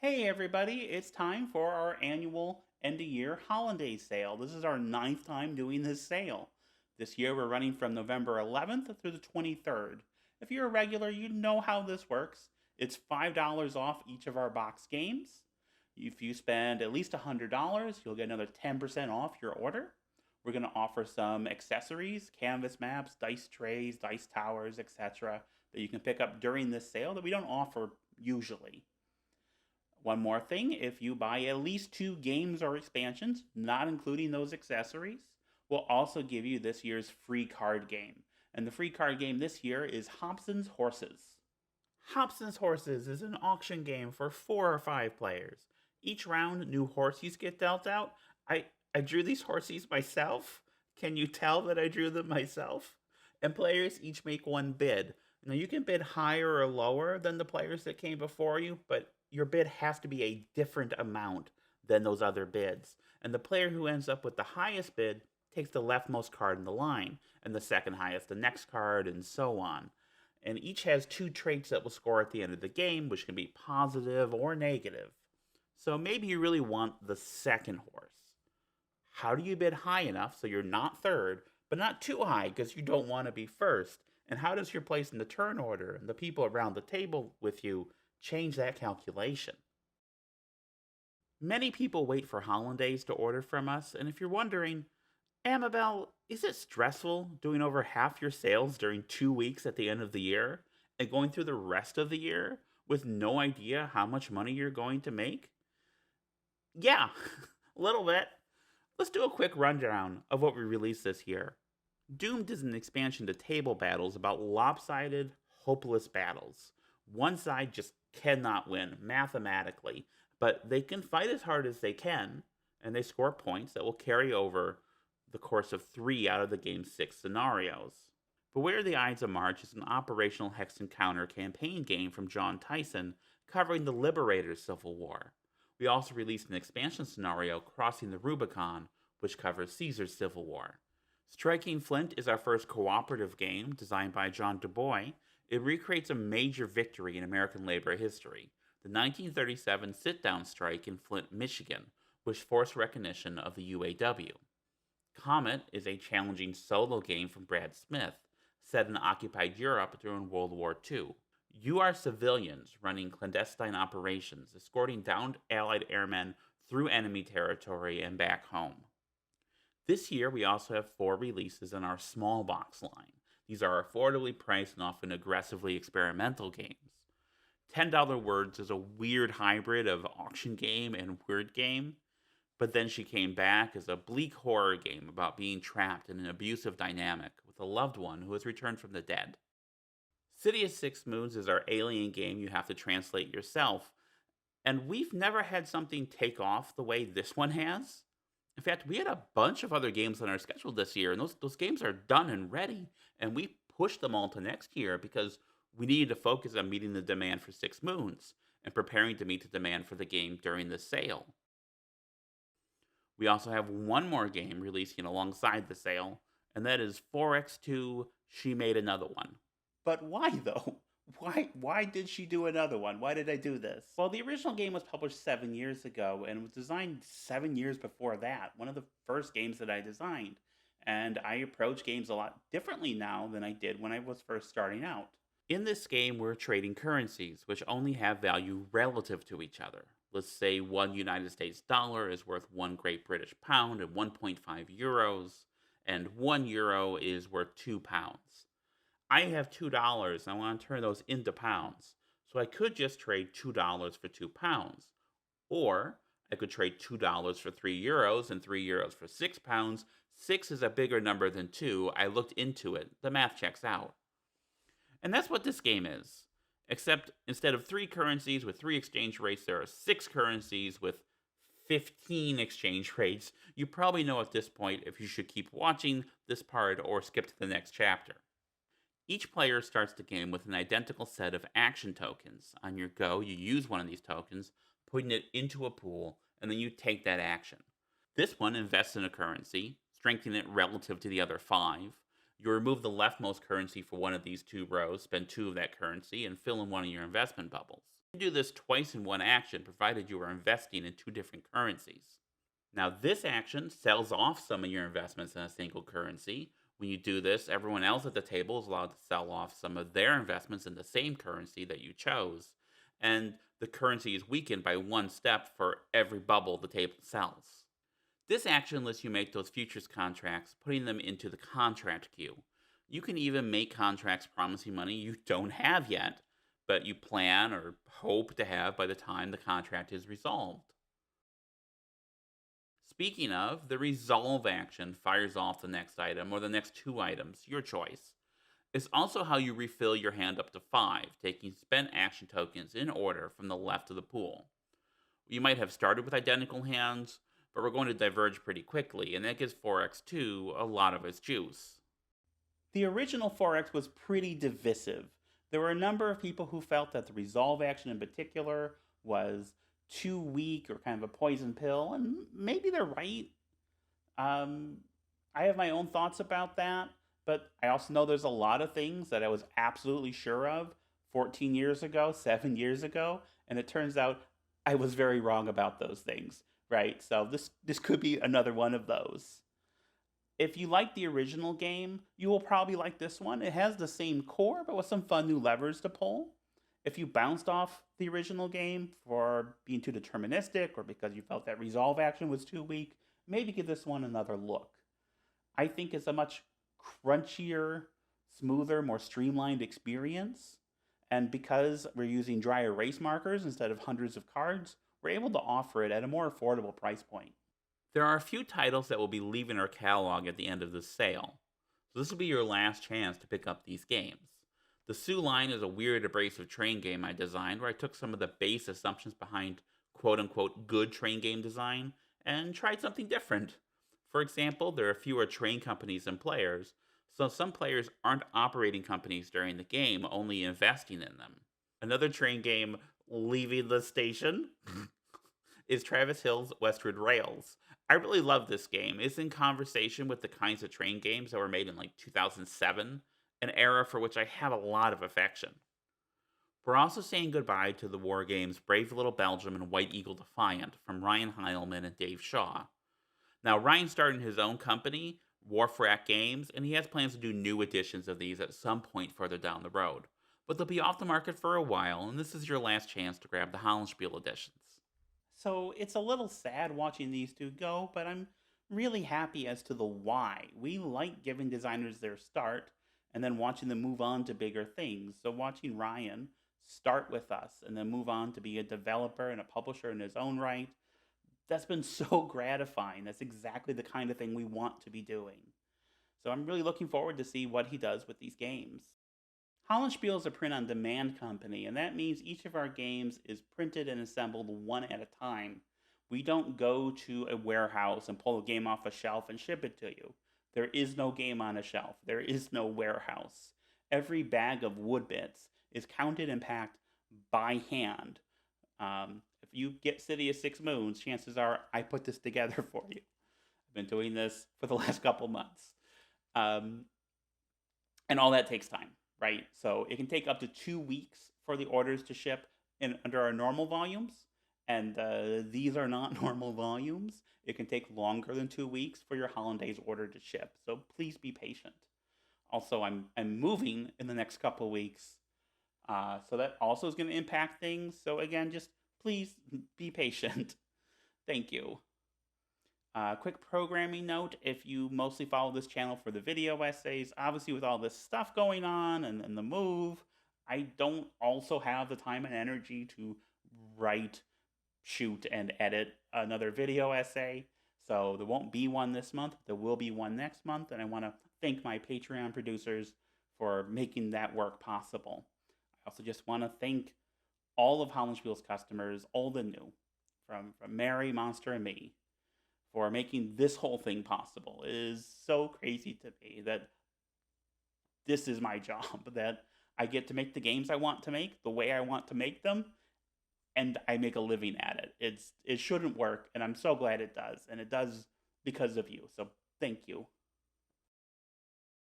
Hey everybody, it's time for our annual end-of-year Hollandays Sale. This is our ninth time doing this sale. This year we're running from November 11th through the 23rd. If you're a regular, you know how this works. It's $5 off each of our box games. If you spend at least $100, you'll get another 10% off your order. We're going to offer some accessories, canvas maps, dice trays, dice towers, etc. that you can pick up during this sale that we don't offer usually. One more thing, if you buy at least two games or expansions, not including those accessories, we'll also give you this year's free card game. And the free card game this year is Hobson's Horses. Hobson's Horses is an auction game for 4 or 5 players. Each round, new horses get dealt out. I drew these horses myself. Can you tell that I drew them myself? And players each make one bid. Now, you can bid higher or lower than the players that came before you, but your bid has to be a different amount than those other bids. And the player who ends up with the highest bid takes the leftmost card in the line, and the second highest the next card, and so on. And each has two traits that will score at the end of the game, which can be positive or negative. So maybe you really want the second horse. How do you bid high enough so you're not third, but not too high because you don't want to be first? And how does your place in the turn order and the people around the table with you change that calculation? Many people wait for Hollandays to order from us, and if you're wondering, Amabel, is it stressful doing over half your sales during 2 weeks at the end of the year and going through the rest of the year with no idea how much money you're going to make? Yeah, a little bit. Let's do a quick rundown of what we released this year. Doomed is an expansion to table battles about lopsided, hopeless battles. One side just cannot win mathematically, but they can fight as hard as they can, and they score points that will carry over the course of 3 out of the game's 6 scenarios. Beware the Ides of March is an operational hex encounter campaign game from John Tyson covering the Liberator's Civil War. We also released an expansion scenario, Crossing the Rubicon, which covers Caesar's Civil War. Striking Flint is our first cooperative game designed by John DuBois. It recreates a major victory in American labor history, the 1937 sit-down strike in Flint, Michigan, which forced recognition of the UAW. Comet is a challenging solo game from Brad Smith, set in occupied Europe during World War II. You are civilians running clandestine operations, escorting downed Allied airmen through enemy territory and back home. This year, we also have 4 releases in our small box line. These are affordably priced and often aggressively experimental games. $10 Words is a weird hybrid of auction game and word game, but then she came back as a bleak horror game about being trapped in an abusive dynamic with a loved one who has returned from the dead. City of Six Moons is our alien game you have to translate yourself, and we've never had something take off the way this one has. In fact, we had a bunch of other games on our schedule this year, and those games are done and ready, and we pushed them all to next year because we needed to focus on meeting the demand for Six Moons and preparing to meet the demand for the game during the sale. We also have one more game releasing alongside the sale, and that is 4x2 She Made Another One. But why though? Why did she do another one? Why did I do this? Well, the original game was published 7 years ago and was designed 7 years before that. One of the first games that I designed. And I approach games a lot differently now than I did when I was first starting out. In this game, we're trading currencies, which only have value relative to each other. Let's say one United States dollar is worth one Great British pound and 1.5 euros, and 1 euro is worth 2 pounds. I have $2 and I want to turn those into pounds. So I could just trade $2 for 2 pounds. Or I could trade $2 for 3 euros and 3 euros for 6 pounds. 6 is a bigger number than 2. I looked into it. The math checks out. And that's what this game is. Except instead of 3 currencies with 3 exchange rates, there are 6 currencies with 15 exchange rates. You probably know at this point if you should keep watching this part or skip to the next chapter. Each player starts the game with an identical set of action tokens. On your go, you use one of these tokens, putting it into a pool, and then you take that action. This one invests in a currency, strengthening it relative to the other 5. You remove the leftmost currency for one of these 2 rows, spend 2 of that currency, and fill in one of your investment bubbles. You can do this twice in one action, provided you are investing in two different currencies. Now, this action sells off some of your investments in a single currency. When you do this, everyone else at the table is allowed to sell off some of their investments in the same currency that you chose. And the currency is weakened by one step for every bubble the table sells. This action lets you make those futures contracts, putting them into the contract queue. You can even make contracts promising money you don't have yet, but you plan or hope to have by the time the contract is resolved. Speaking of, the resolve action fires off the next item or the next two items, your choice. It's also how you refill your hand up to 5, taking spent action tokens in order from the left of the pool. You might have started with identical hands, but we're going to diverge pretty quickly, and that gives 4x2 a lot of its juice. The original 4x was pretty divisive. There were a number of people who felt that the resolve action in particular was too weak or kind of a poison pill, and maybe they're right. Um, I have my own thoughts about that, but I also know there's a lot of things that I was absolutely sure of 14 years ago, 7 years ago, and it turns out I was very wrong about those things, right? So this could be another one of those. If you like the original game, you will probably like this one. It has the same core, but with some fun new levers to pull. If you bounced off the original game for being too deterministic or because you felt that resolve action was too weak, maybe give this one another look. I think it's a much crunchier, smoother, more streamlined experience. And because we're using dry erase markers instead of hundreds of cards, we're able to offer it at a more affordable price point. There are a few titles that will be leaving our catalog at the end of this sale, so this will be your last chance to pick up these games. The Sioux line is a weird abrasive train game I designed where I took some of the base assumptions behind quote unquote good train game design and tried something different. For example, there are fewer train companies than players, so some players aren't operating companies during the game, only investing in them. Another train game leaving the station is Travis Hill's Westward Rails. I really love this game. It's in conversation with the kinds of train games that were made in like 2007, an era for which I have a lot of affection. We're also saying goodbye to the war games Brave Little Belgium and White Eagle Defiant from Ryan Heilman and Dave Shaw. Now, Ryan started his own company, Warfrat Games, and he has plans to do new editions of these at some point further down the road. But they'll be off the market for a while, and this is your last chance to grab the Hollandspiele editions. So it's a little sad watching these two go, but I'm really happy as to the why. We like giving designers their start and then watching them move on to bigger things. So watching Ryan start with us and then move on to be a developer and a publisher in his own right, that's been so gratifying. That's exactly the kind of thing we want to be doing. So I'm really looking forward to see what he does with these games. Hollandspiele is a print-on-demand company, and that means each of our games is printed and assembled one at a time. We don't go to a warehouse and pull a game off a shelf and ship it to you. There is no game on a shelf. There is no warehouse. Every bag of wood bits is counted and packed by hand. If you get City of Six Moons, chances are I put this together for you. I've been doing this for the last couple months. And all that takes time, right? So it can take up to 2 weeks for the orders to ship under our normal volumes. And these are not normal volumes. It can take longer than 2 weeks for your Hollandays order to ship. So please be patient. Also, I'm moving in the next couple of weeks. So that also is going to impact things. So again, just please be patient. Thank you. Quick programming note, if you mostly follow this channel for the video essays, obviously with all this stuff going on and the move, I don't also have the time and energy to write, shoot, and edit another video essay. So there won't be one this month. There will be one next month, and I want to thank my Patreon producers for making that work possible. I also just want to thank all of Hollandspiele's customers, old and new, from Mary, Monster, and me, for making this whole thing possible. It is so crazy to me that this is my job, that I get to make the games I want to make, the way I want to make them, and I make a living at it. It shouldn't work, and I'm so glad it does, and it does because of you, so thank you.